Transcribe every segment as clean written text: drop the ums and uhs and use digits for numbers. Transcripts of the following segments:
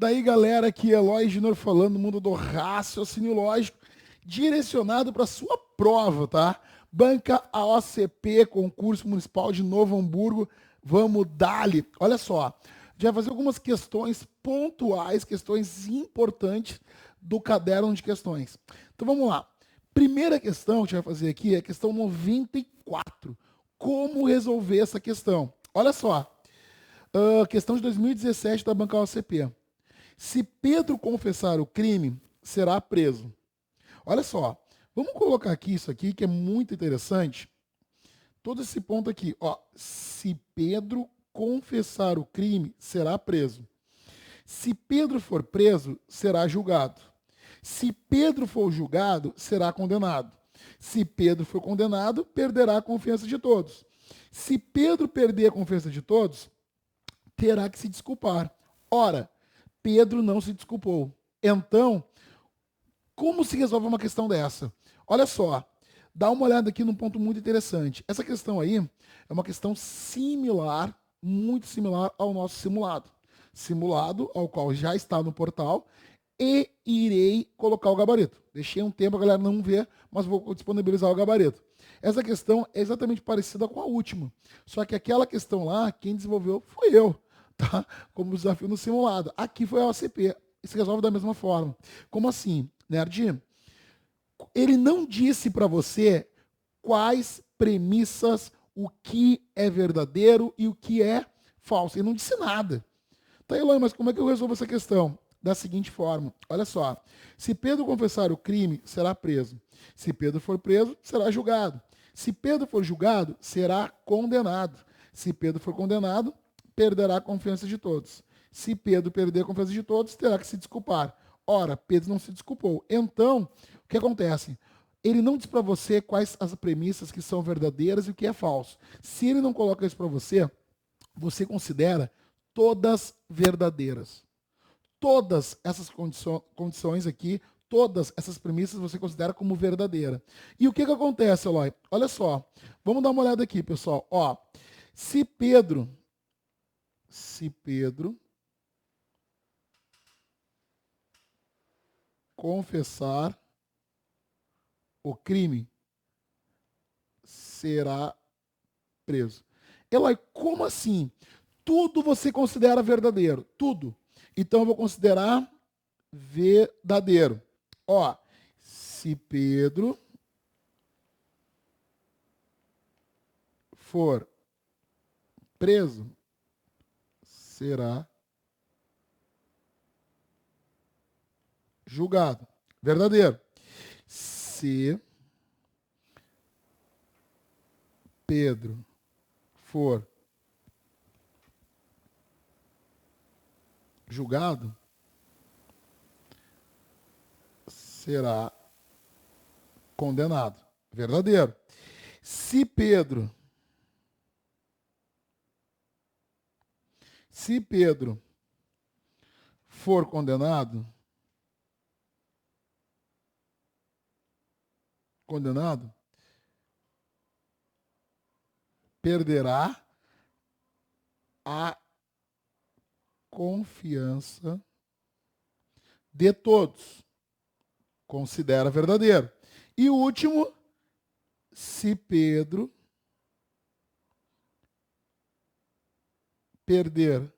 Daí, galera, aqui Eloy Júnior falando, mundo do raciocínio lógico, direcionado para sua prova, tá? Banca AOCP, concurso municipal de Novo Hamburgo, vamos dali. Olha só, a gente vai fazer algumas questões pontuais, questões importantes do caderno de questões. Então vamos lá. Primeira questão que a gente vai fazer aqui é a questão 94. Como resolver essa questão? Olha só, questão de 2017 da Banca AOCP. Se Pedro confessar o crime, será preso. Olha só, vamos colocar aqui isso aqui que é muito interessante. Todo esse ponto aqui, ó. Se Pedro confessar o crime, será preso. Se Pedro for preso, será julgado. Se Pedro for julgado, será condenado. Se Pedro for condenado, perderá a confiança de todos. Se Pedro perder a confiança de todos, terá que se desculpar. Ora, Pedro não se desculpou. Então, como se resolve uma questão dessa? Olha só, dá uma olhada aqui num ponto muito interessante. Essa questão aí é uma questão similar, muito similar ao nosso simulado. Simulado ao qual já está no portal e irei colocar o gabarito. Deixei um tempo a galera não ver, mas vou disponibilizar o gabarito. Essa questão é exatamente parecida com a última. Só que aquela questão lá, quem desenvolveu foi eu, tá? Como desafio no simulado. Aqui foi a OCP. Se resolve da mesma forma. Como assim, nerd? Ele não disse para você quais premissas, o que é verdadeiro e o que é falso. Ele não disse nada. Tá, Eloy, mas como é que eu resolvo essa questão? Da seguinte forma, olha só. Se Pedro confessar o crime, será preso. Se Pedro for preso, será julgado. Se Pedro for julgado, será condenado. Se Pedro for condenado, perderá a confiança de todos. Se Pedro perder a confiança de todos, terá que se desculpar. Ora, Pedro não se desculpou. Então, o que acontece? Ele não diz para você quais as premissas que são verdadeiras e o que é falso. Se ele não coloca isso para você, você considera todas verdadeiras. Todas essas condições aqui, todas essas premissas você considera como verdadeira. E o que acontece, Eloy? Olha só, vamos dar uma olhada aqui, pessoal. Ó, se Pedro confessar o crime, será preso. Eloy, como assim? Tudo você considera verdadeiro, tudo. Então eu vou considerar verdadeiro. Ó, se Pedro for preso, será julgado. Verdadeiro. Se Pedro for julgado, será condenado. Verdadeiro. Se Pedro for condenado, perderá a confiança de todos. Considera verdadeiro. E o último, se Pedro perder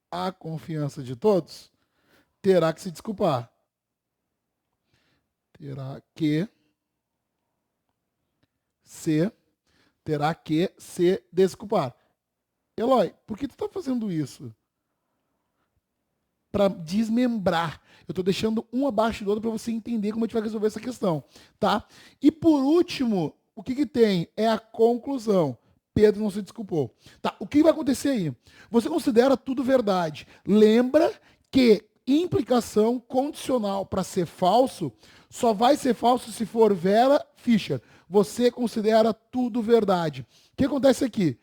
a confiança de todos, terá que se desculpar. Terá que se desculpar. Eloy, por que tu está fazendo isso? Para desmembrar. Eu estou deixando um abaixo do outro para você entender como a gente vai resolver essa questão, tá? E por último, o que tem? É a conclusão. Pedro não se desculpou. Tá, o que vai acontecer aí? Você considera tudo verdade. Lembra que implicação condicional para ser falso só vai ser falso se for Vera Fischer. Você considera tudo verdade. O que acontece aqui?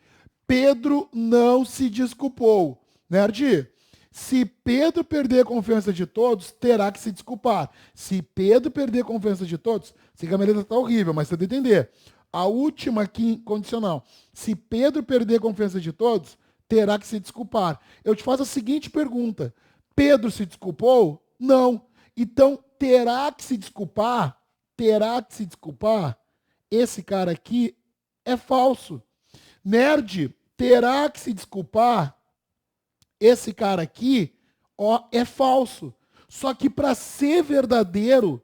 Pedro não se desculpou. Nerd? Se Pedro perder a confiança de todos, terá que se desculpar. Se Pedro perder a confiança de todos, sei que a merda está horrível, mas você tem que entender. A última aqui, condicional. Se Pedro perder a confiança de todos, terá que se desculpar. Eu te faço a seguinte pergunta: Pedro se desculpou? Não. Então, terá que se desculpar? Terá que se desculpar? Esse cara aqui é falso. Nerd, terá que se desculpar? Esse cara aqui, ó, é falso. Só que para ser verdadeiro,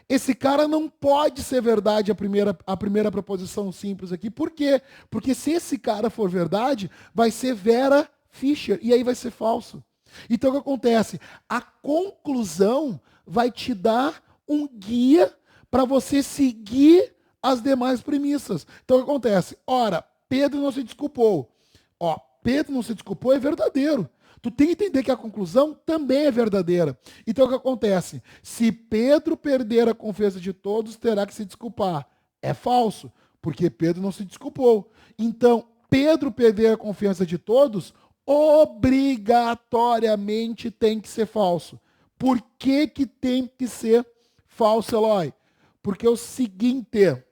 esse cara não pode ser verdade a primeira proposição simples aqui. Por quê? Porque se esse cara for verdade, vai ser Vera Fischer, e aí vai ser falso. Então o que acontece? A conclusão vai te dar um guia para você seguir as demais premissas. Então o que acontece? Ora, Pedro não se desculpou. Ó, Pedro não se desculpou é verdadeiro. Tu tem que entender que a conclusão também é verdadeira. Então o que acontece? Se Pedro perder a confiança de todos, terá que se desculpar. É falso, porque Pedro não se desculpou. Então, Pedro perder a confiança de todos, obrigatoriamente tem que ser falso. Por que que tem que ser falso, Eloy? Porque o seguinte,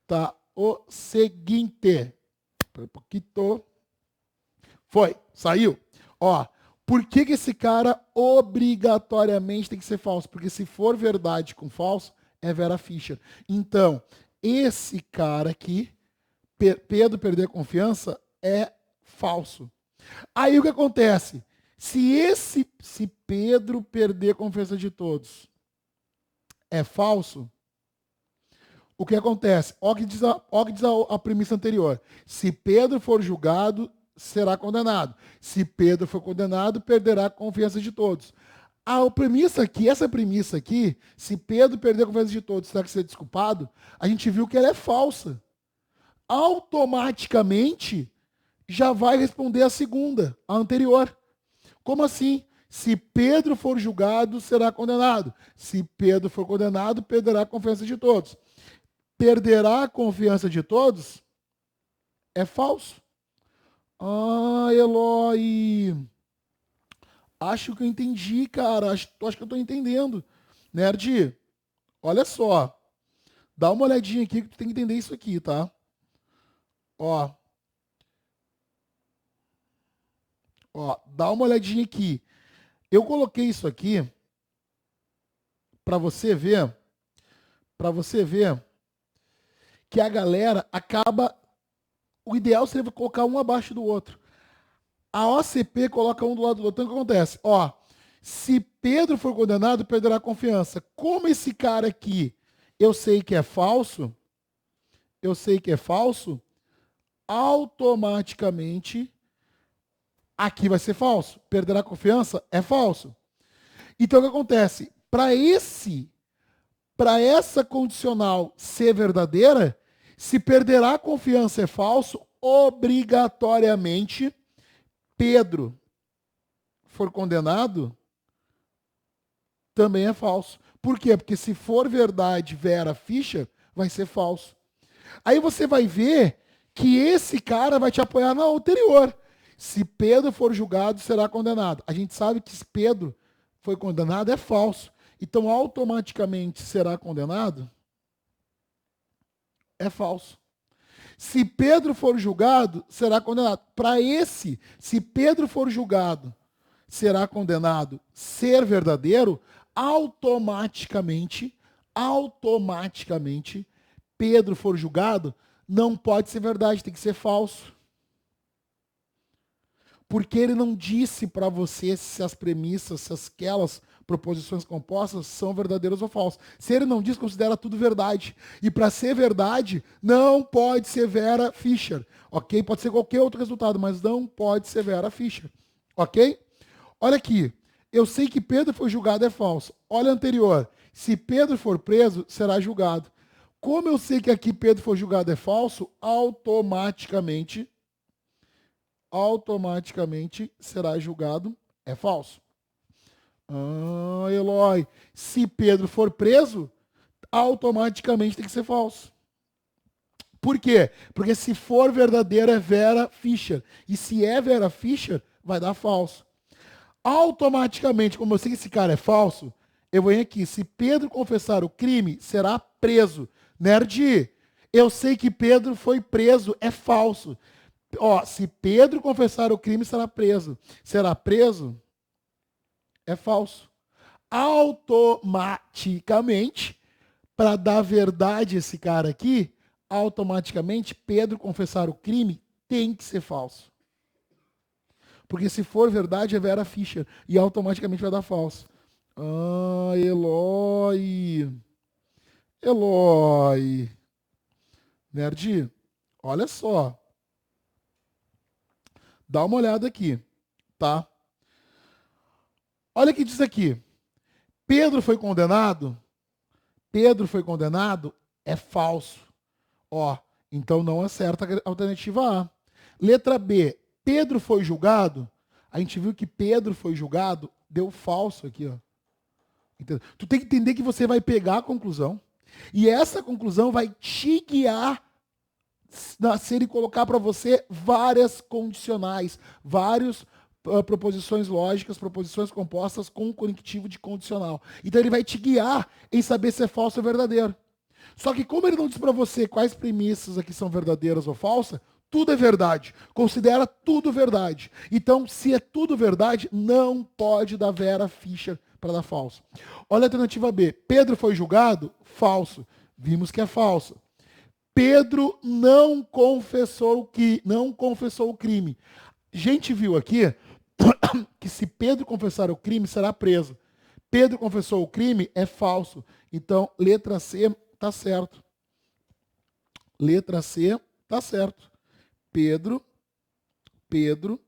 tá? O seguinte, um pouquinho. Foi, saiu. Ó, por que que esse cara obrigatoriamente tem que ser falso? Porque se for verdade com falso, é Vera Fischer. Então, esse cara aqui, Pedro perder a confiança, é falso. Aí o que acontece? Se Pedro perder a confiança de todos, é falso, o que acontece? Olha o que diz a premissa anterior. Se Pedro for julgado, será condenado. Se Pedro for condenado, perderá a confiança de todos. Essa premissa aqui, se Pedro perder a confiança de todos, terá que ser desculpado, a gente viu que ela é falsa. Automaticamente, já vai responder a segunda, a anterior. Como assim? Se Pedro for julgado, será condenado. Se Pedro for condenado, perderá a confiança de todos. Perderá a confiança de todos? É falso. Ah, Eloy. Acho que eu entendi, cara. Acho que eu estou entendendo. Nerd, olha só. Dá uma olhadinha aqui que tu tem que entender isso aqui, tá? Ó. Ó, dá uma olhadinha aqui. Eu coloquei isso aqui para você ver, que a galera acaba. O ideal seria colocar um abaixo do outro. A OCP coloca um do lado do outro. Então o que acontece? Ó, se Pedro for condenado, perderá a confiança. Como esse cara aqui, eu sei que é falso, automaticamente aqui vai ser falso. Perderá a confiança? É falso. Então o que acontece? Para essa condicional ser verdadeira, se perderá a confiança é falso, obrigatoriamente Pedro for condenado, também é falso. Por quê? Porque se for verdade Vera Fischer, vai ser falso. Aí você vai ver que esse cara vai te apoiar na anterior. Se Pedro for julgado, será condenado. A gente sabe que se Pedro foi condenado, é falso. Então, automaticamente será condenado? É falso. Se Pedro for julgado, será condenado. Para esse, se Pedro for julgado, será condenado ser verdadeiro, automaticamente, Pedro for julgado, não pode ser verdade, tem que ser falso. Porque ele não disse para você se as premissas, se aquelas proposições compostas são verdadeiras ou falsas. Se ele não diz, considera tudo verdade. E para ser verdade, não pode ser Vera Fischer. Ok? Pode ser qualquer outro resultado, mas não pode ser Vera Fischer. Ok? Olha aqui. Eu sei que Pedro foi julgado é falso. Olha a anterior. Se Pedro for preso, será julgado. Como eu sei que aqui Pedro foi julgado é falso, automaticamente será julgado é falso. Ah, Eloy, se Pedro for preso, automaticamente tem que ser falso. Por quê? Porque se for verdadeiro é Vera Fischer. E se é Vera Fischer, vai dar falso. Automaticamente, como eu sei que esse cara é falso, eu venho aqui. Se Pedro confessar o crime, será preso. Nerd, Eu sei que Pedro foi preso, é falso. Ó, se Pedro confessar o crime, será preso. Será preso? É falso. Automaticamente, para dar verdade a esse cara aqui, automaticamente Pedro confessar o crime tem que ser falso. Porque se for verdade, é Vera Fischer. E automaticamente vai dar falso. Ah, Eloy. Eloy. Nerd, olha só. Dá uma olhada aqui, tá? Olha o que diz aqui. Pedro foi condenado? Pedro foi condenado? É falso. Ó, então não acerta a alternativa A. Letra B. Pedro foi julgado? A gente viu que Pedro foi julgado, deu falso aqui, ó. Entendeu? Tu tem que entender que você vai pegar a conclusão e essa conclusão vai te guiar se ele colocar para você várias condicionais, várias proposições lógicas, proposições compostas com um conectivo de condicional. Então ele vai te guiar em saber se é falso ou verdadeiro. Só que como ele não diz para você quais premissas aqui são verdadeiras ou falsas, tudo é verdade. Considera tudo verdade. Então, se é tudo verdade, não pode dar Vera Fischer para dar falso. Olha a alternativa B. Pedro foi julgado? Falso. Vimos que é falso. Pedro não confessou o crime. A gente viu aqui que se Pedro confessar o crime, será preso. Pedro confessou o crime, é falso. Então, letra C está certo. Letra C está certo. Pedro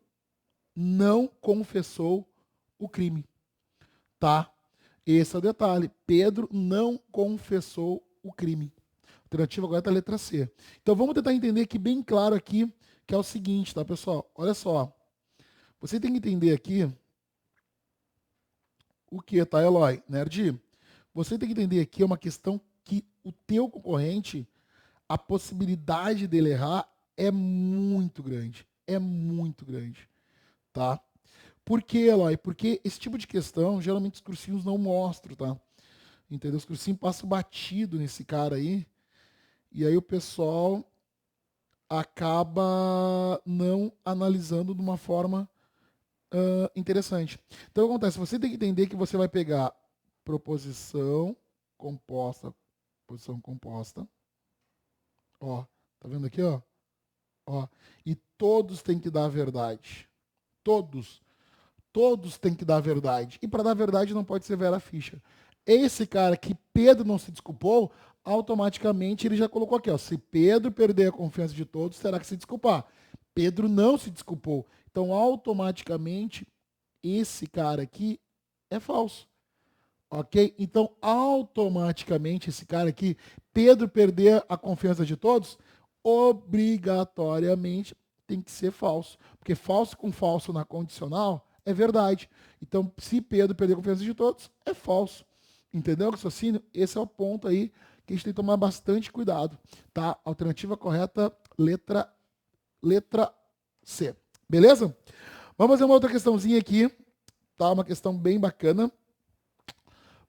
não confessou o crime. Tá? Esse é o detalhe. Pedro não confessou o crime. A alternativa agora está a letra C. Então vamos tentar entender aqui bem claro aqui, que é o seguinte, tá, pessoal? Olha só. Você tem que entender aqui o que, tá, Eloy? Nerd? Você tem que entender aqui uma questão que o teu concorrente, a possibilidade dele errar é muito grande. É muito grande, tá? Por quê, Eloy? Porque esse tipo de questão, geralmente os cursinhos não mostram, tá? Entendeu? Os cursinhos passam batido nesse cara aí, e aí o pessoal acaba não analisando de uma forma interessante. Então, o que acontece? Você tem que entender que você vai pegar proposição composta, posição composta, ó, tá vendo aqui, ó? Ó, e todos têm que dar a verdade. Todos. Todos têm que dar a verdade. E para dar a verdade não pode ser Vera Fischer. Esse cara que Pedro não se desculpou, automaticamente ele já colocou aqui, ó, se Pedro perder a confiança de todos, terá que se desculpar. Pedro não se desculpou. Então, automaticamente, esse cara aqui é falso. Ok? Então, automaticamente, esse cara aqui, Pedro perder a confiança de todos, obrigatoriamente tem que ser falso. Porque falso com falso na condicional é verdade. Então, se Pedro perder a confiança de todos, é falso. Entendeu, raciocínio? Esse é o ponto aí que a gente tem que tomar bastante cuidado. Tá? Alternativa correta, letra C. Beleza? Vamos fazer uma outra questãozinha aqui. Tá? Uma questão bem bacana.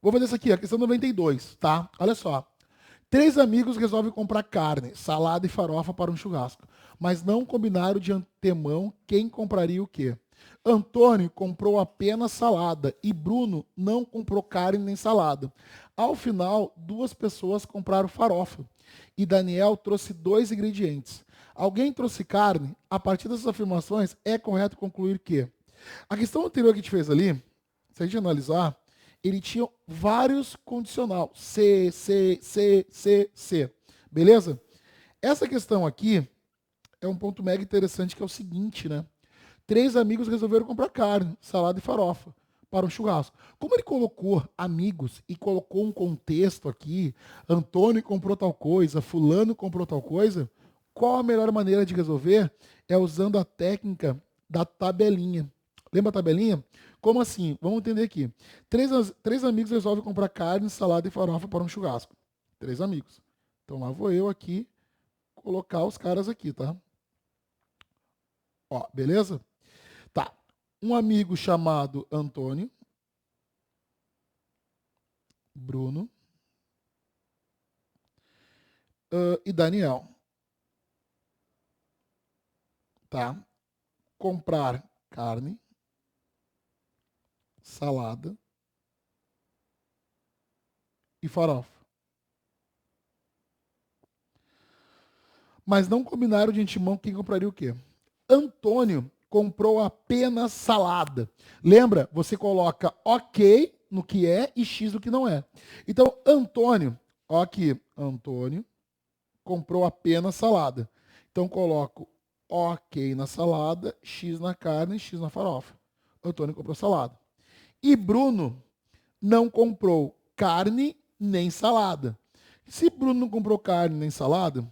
Vou fazer essa aqui, a questão 92, tá? Olha só. 3 amigos resolvem comprar carne, salada e farofa para um churrasco, mas não combinaram de antemão quem compraria o quê. Antônio comprou apenas salada e Bruno não comprou carne nem salada. Ao final, 2 pessoas compraram farofa e Daniel trouxe 2 ingredientes. Alguém trouxe carne? A partir dessas afirmações, é correto concluir que a questão anterior que a gente fez ali, se a gente analisar, ele tinha vários condicional. C, C, C, C, C. Beleza? Essa questão aqui é um ponto mega interessante que é o seguinte, né? 3 amigos resolveram comprar carne, salada e farofa para um churrasco. Como ele colocou amigos e colocou um contexto aqui, Antônio comprou tal coisa, fulano comprou tal coisa, qual a melhor maneira de resolver? É usando a técnica da tabelinha. Lembra a tabelinha? Como assim? Vamos entender aqui. Três amigos resolvem comprar carne, salada e farofa para um churrasco. 3 amigos. Então lá vou eu aqui colocar os caras aqui, tá? Ó, beleza? Tá. Um amigo chamado Antônio, Bruno, e Daniel. Tá? Comprar carne, salada e farofa. Mas não combinaram de antemão quem compraria o quê. Antônio comprou apenas salada. Lembra? Você coloca ok no que é e x no que não é. Então, Antônio, ó aqui, Antônio comprou apenas salada. Então, coloco ok na salada, x na carne, x na farofa. Antônio comprou salada. E Bruno não comprou carne nem salada. Se Bruno não comprou carne nem salada,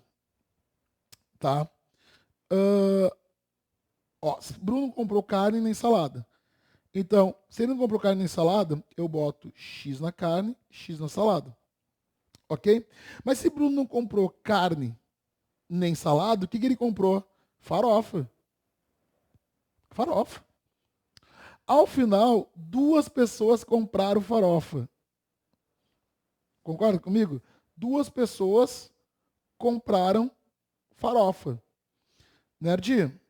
tá? Se Bruno não comprou carne nem salada. Então, se ele não comprou carne nem salada, eu boto x na carne, x na salada. Ok? Mas se Bruno não comprou carne nem salada, o que ele comprou? Farofa. Farofa. Ao final, 2 pessoas compraram farofa. Concorda comigo? 2 pessoas compraram farofa. Nerd,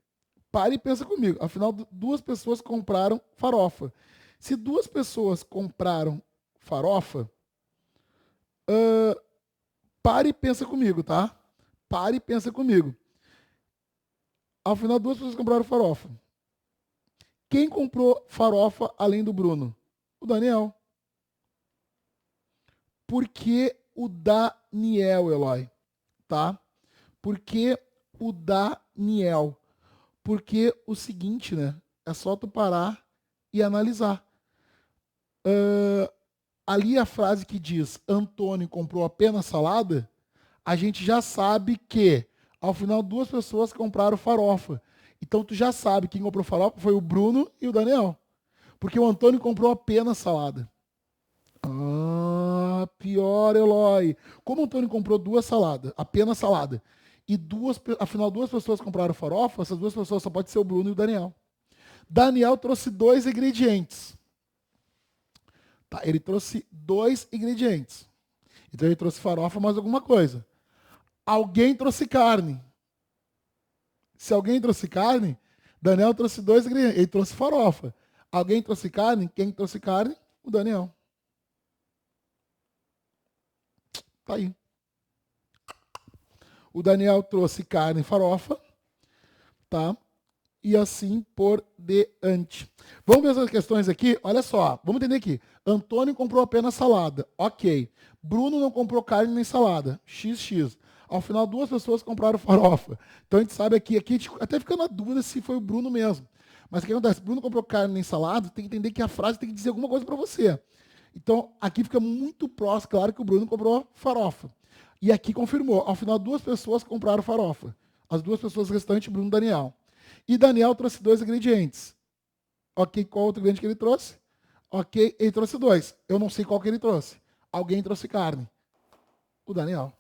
pare e pensa comigo. Afinal, 2 pessoas compraram farofa. Se 2 pessoas compraram farofa, pare e pensa comigo, tá? Pare e pensa comigo. Ao final, 2 pessoas compraram farofa. Quem comprou farofa além do Bruno? O Daniel. Por que o Daniel, Eloy? Tá? Por que o Daniel? Porque o seguinte, né? É só tu parar e analisar. Ali a frase que diz Antônio comprou apenas salada, a gente já sabe que, ao final, 2 pessoas compraram farofa. Então, tu já sabe quem comprou farofa foi o Bruno e o Daniel. Porque o Antônio comprou apenas salada. Pior, Eloy. Como o Antônio comprou 2 saladas, apenas salada, e afinal 2 pessoas compraram farofa, essas 2 pessoas só pode ser o Bruno e o Daniel. Daniel trouxe 2 ingredientes. Tá, ele trouxe 2 ingredientes. Então ele trouxe farofa mais alguma coisa. Alguém trouxe carne. Se alguém trouxe carne, Daniel trouxe 2 ingredientes. Ele trouxe farofa. Alguém trouxe carne? Quem trouxe carne? O Daniel. Tá aí. O Daniel trouxe carne e farofa, tá? E assim por diante. Vamos ver essas questões aqui? Olha só, vamos entender aqui. Antônio comprou apenas salada. Ok. Bruno não comprou carne nem salada. XX. Ao final, 2 pessoas compraram farofa. Então a gente sabe aqui até fica na dúvida se foi o Bruno mesmo. Mas o que acontece? Bruno comprou carne nem salada, tem que entender que a frase tem que dizer alguma coisa para você. Então, aqui fica muito próximo, claro que o Bruno comprou farofa. E aqui confirmou. Ao final, 2 pessoas compraram farofa. As 2 pessoas restantes, Bruno e Daniel. E Daniel trouxe 2 ingredientes. Ok, qual outro ingrediente que ele trouxe? Ok, ele trouxe 2. Eu não sei qual que ele trouxe. Alguém trouxe carne. O Daniel.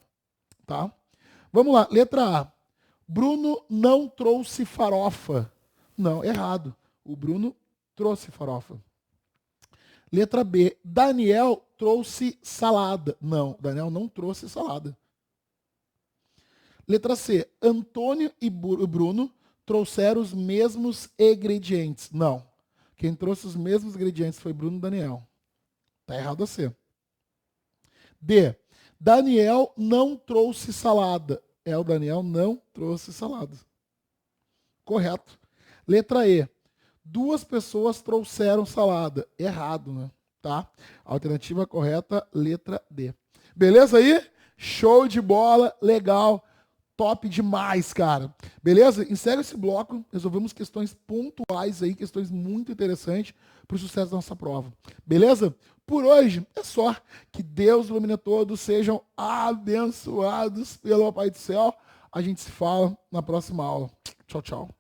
Tá? Vamos lá, letra A. Bruno não trouxe farofa. Não, errado. O Bruno trouxe farofa. Letra B. Daniel trouxe salada. Não, Daniel não trouxe salada. Letra C. Antônio e Bruno trouxeram os mesmos ingredientes. Não. Quem trouxe os mesmos ingredientes foi Bruno e Daniel. Tá errado a C. D. Daniel não trouxe salada. O Daniel não trouxe salada. Correto. Letra E. 2 pessoas trouxeram salada. Errado, né? Tá? Alternativa correta, letra D. Beleza aí? Show de bola, legal. Top demais, cara. Beleza? Encerra esse bloco. Resolvemos questões pontuais aí, questões muito interessantes para o sucesso da nossa prova. Beleza? Por hoje é só. Que Deus ilumine a todos. Sejam abençoados pelo Pai do Céu. A gente se fala na próxima aula. Tchau, tchau.